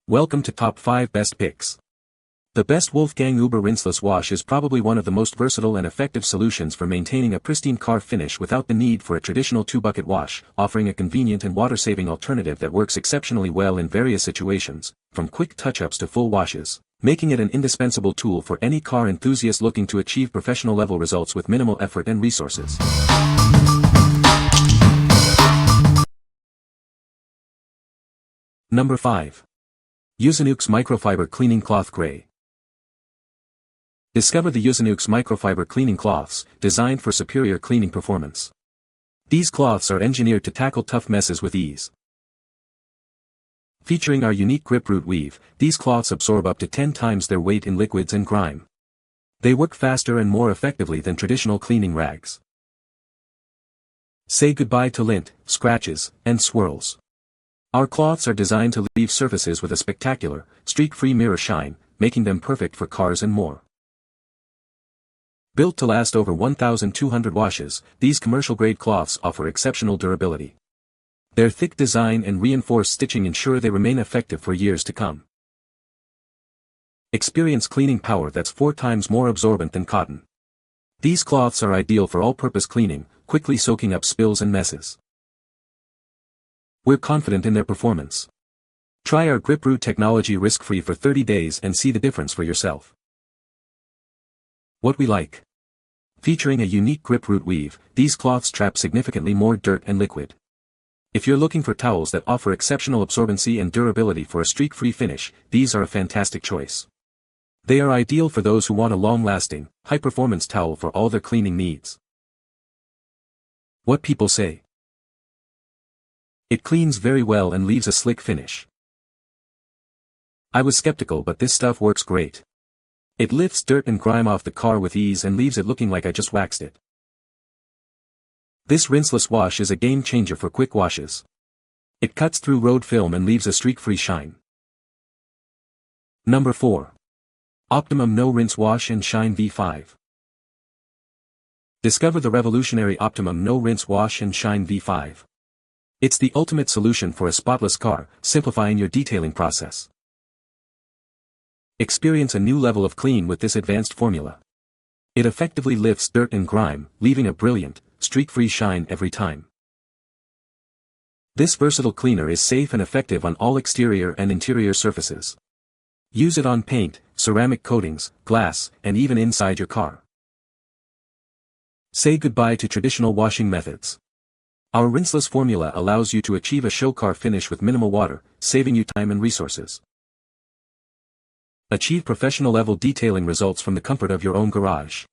Welcome to Top 5 Best Picks. The best Wolfgang Uber Rinseless Wash is probably one of the most versatile and effective solutions for maintaining a pristine car finish without the need for a traditional 2-bucket wash, offering a convenient and water-saving alternative that works exceptionally well in various situations, from quick touch-ups to full washes, making it an indispensable tool for any car enthusiast looking to achieve professional-level results with minimal effort and resources. Number 5. USANOOKS Microfiber Cleaning Cloth Gray. Discover the USANOOKS Microfiber Cleaning Cloths, designed for superior cleaning performance. These cloths are engineered to tackle tough messes with ease. Featuring our unique grip root weave, these cloths absorb up to 10 times their weight in liquids and grime. They work faster and more effectively than traditional cleaning rags. Say goodbye to lint, scratches, and swirls. Our cloths are designed to leave surfaces with a spectacular, streak-free mirror shine, making them perfect for cars and more. Built to last over 1,200 washes, these commercial-grade cloths offer exceptional durability. Their thick design and reinforced stitching ensure they remain effective for years to come. Experience cleaning power that's 4 times more absorbent than cotton. These cloths are ideal for all-purpose cleaning, quickly soaking up spills and messes. We're confident in their performance. Try our grip root technology risk-free for 30 days and see the difference for yourself. What we like. Featuring a unique grip root weave, these cloths trap significantly more dirt and liquid. If you're looking for towels that offer exceptional absorbency and durability for a streak-free finish, these are a fantastic choice. They are ideal for those who want a long-lasting, high-performance towel for all their cleaning needs. What people say. It cleans very well and leaves a slick finish. I was skeptical, but this stuff works great. It lifts dirt and grime off the car with ease and leaves it looking like I just waxed it. This rinseless wash is a game changer for quick washes. It cuts through road film and leaves a streak-free shine. Number 4. Optimum No Rinse Wash and Shine V5. Discover the revolutionary Optimum No Rinse Wash and Shine V5. It's the ultimate solution for a spotless car, simplifying your detailing process. Experience a new level of clean with this advanced formula. It effectively lifts dirt and grime, leaving a brilliant, streak-free shine every time. This versatile cleaner is safe and effective on all exterior and interior surfaces. Use it on paint, ceramic coatings, glass, and even inside your car. Say goodbye to traditional washing methods. Our rinseless formula allows you to achieve a show car finish with minimal water, saving you time and resources. Achieve professional-level detailing results from the comfort of your own garage.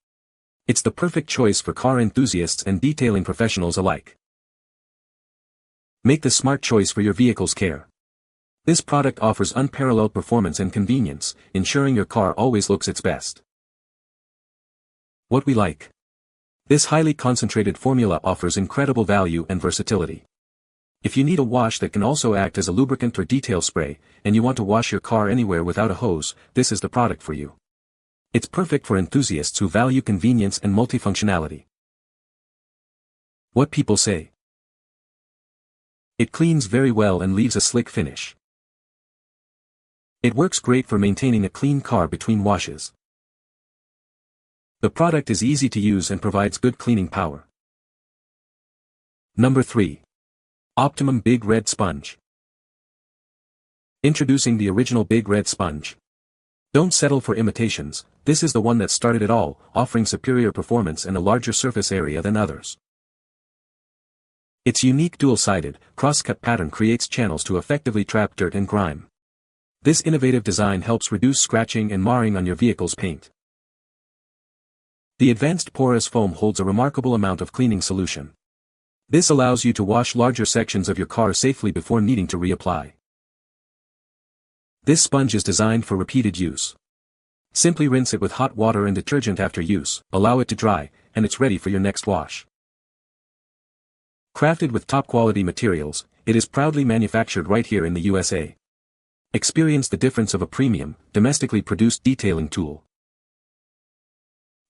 It's the perfect choice for car enthusiasts and detailing professionals alike. Make the smart choice for your vehicle's care. This product offers unparalleled performance and convenience, ensuring your car always looks its best. What we like. This highly concentrated formula offers incredible value and versatility. If you need a wash that can also act as a lubricant or detail spray, and you want to wash your car anywhere without a hose, this is the product for you. It's perfect for enthusiasts who value convenience and multifunctionality. What people say. It cleans very well and leaves a slick finish. It works great for maintaining a clean car between washes. The product is easy to use and provides good cleaning power. Number 3. Optimum Big Red Sponge. Introducing the original Big Red Sponge. Don't settle for imitations, this is the one that started it all, offering superior performance and a larger surface area than others. Its unique dual-sided, cross-cut pattern creates channels to effectively trap dirt and grime. This innovative design helps reduce scratching and marring on your vehicle's paint. The advanced porous foam holds a remarkable amount of cleaning solution. This allows you to wash larger sections of your car safely before needing to reapply. This sponge is designed for repeated use. Simply rinse it with hot water and detergent after use, allow it to dry, and it's ready for your next wash. Crafted with top-quality materials, it is proudly manufactured right here in the USA. Experience the difference of a premium, domestically produced detailing tool.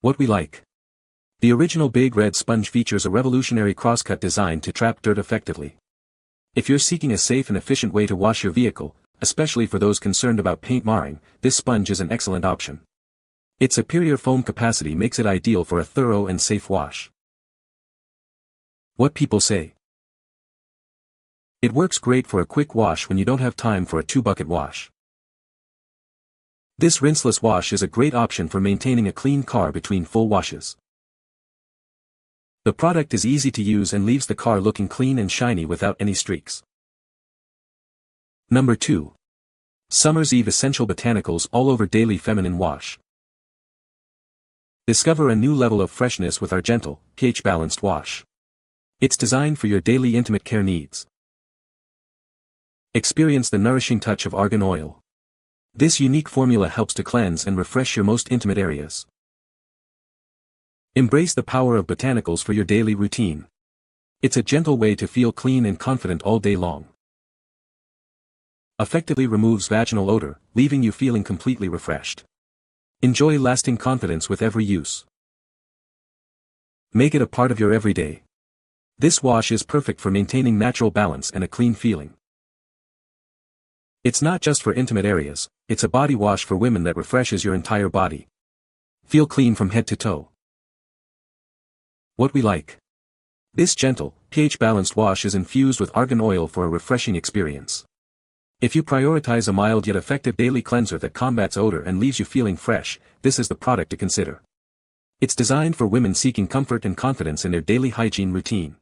What we like. The original Big Red Sponge features a revolutionary crosscut design to trap dirt effectively. If you're seeking a safe and efficient way to wash your vehicle, especially for those concerned about paint marring, this sponge is an excellent option. Its superior foam capacity makes it ideal for a thorough and safe wash. What people say. It works great for a quick wash when you don't have time for a 2-bucket wash. This rinseless wash is a great option for maintaining a clean car between full washes. The product is easy to use and leaves the car looking clean and shiny without any streaks. Number 2. Summer's Eve Essential Botanicals All Over Daily Feminine Wash. Discover a new level of freshness with our gentle, pH-balanced wash. It's designed for your daily intimate care needs. Experience the nourishing touch of argan oil. This unique formula helps to cleanse and refresh your most intimate areas. Embrace the power of botanicals for your daily routine. It's a gentle way to feel clean and confident all day long. Effectively removes vaginal odor, leaving you feeling completely refreshed. Enjoy lasting confidence with every use. Make it a part of your everyday. This wash is perfect for maintaining natural balance and a clean feeling. It's not just for intimate areas, it's a body wash for women that refreshes your entire body. Feel clean from head to toe. What we like. This gentle, pH-balanced wash is infused with argan oil for a refreshing experience. If you prioritize a mild yet effective daily cleanser that combats odor and leaves you feeling fresh, this is the product to consider. It's designed for women seeking comfort and confidence in their daily hygiene routine.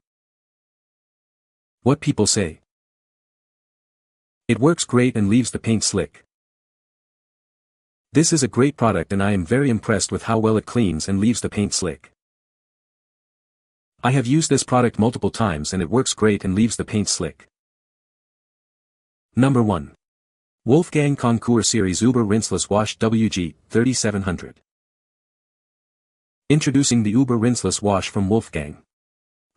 What people say. It works great and leaves the paint slick. This is a great product and I am very impressed with how well it cleans and leaves the paint slick. I have used this product multiple times and it works great and leaves the paint slick. Number 1. Wolfgang CONCOURS Series Uber Rinseless Wash WG 3700. Introducing the Uber Rinseless Wash from Wolfgang.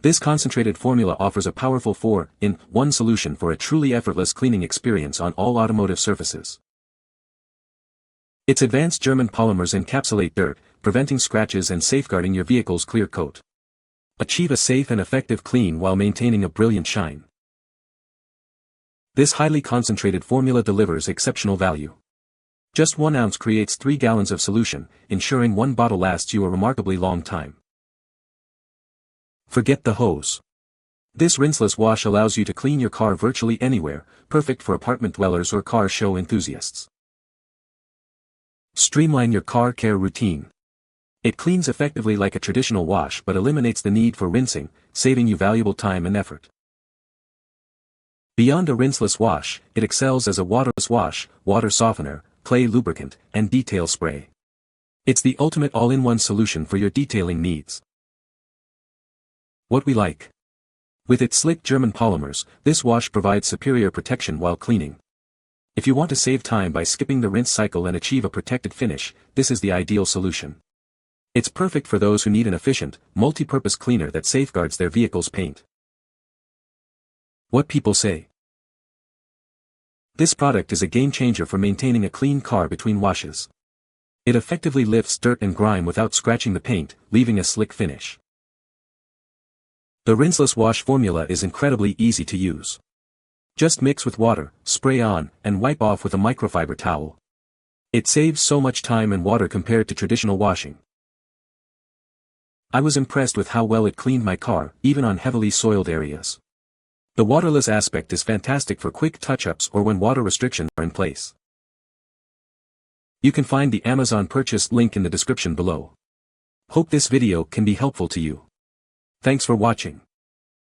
This concentrated formula offers a powerful 4-in-1 solution for a truly effortless cleaning experience on all automotive surfaces. Its advanced German polymers encapsulate dirt, preventing scratches and safeguarding your vehicle's clear coat. Achieve a safe and effective clean while maintaining a brilliant shine. This highly concentrated formula delivers exceptional value. Just 1 ounce creates 3 gallons of solution, ensuring 1 bottle lasts you a remarkably long time. Forget the hose. This rinseless wash allows you to clean your car virtually anywhere, perfect for apartment dwellers or car show enthusiasts. Streamline your car care routine. It cleans effectively like a traditional wash but eliminates the need for rinsing, saving you valuable time and effort. Beyond a rinseless wash, it excels as a waterless wash, water softener, clay lubricant, and detail spray. It's the ultimate all-in-one solution for your detailing needs. What we like. With its slick German polymers, this wash provides superior protection while cleaning. If you want to save time by skipping the rinse cycle and achieve a protected finish, this is the ideal solution. It's perfect for those who need an efficient, multi-purpose cleaner that safeguards their vehicle's paint. What people say. This product is a game changer for maintaining a clean car between washes. It effectively lifts dirt and grime without scratching the paint, leaving a slick finish. The rinseless wash formula is incredibly easy to use. Just mix with water, spray on, and wipe off with a microfiber towel. It saves so much time and water compared to traditional washing. I was impressed with how well it cleaned my car, even on heavily soiled areas. The waterless aspect is fantastic for quick touch-ups or when water restrictions are in place. You can find the Amazon purchase link in the description below. Hope this video can be helpful to you. Thanks for watching.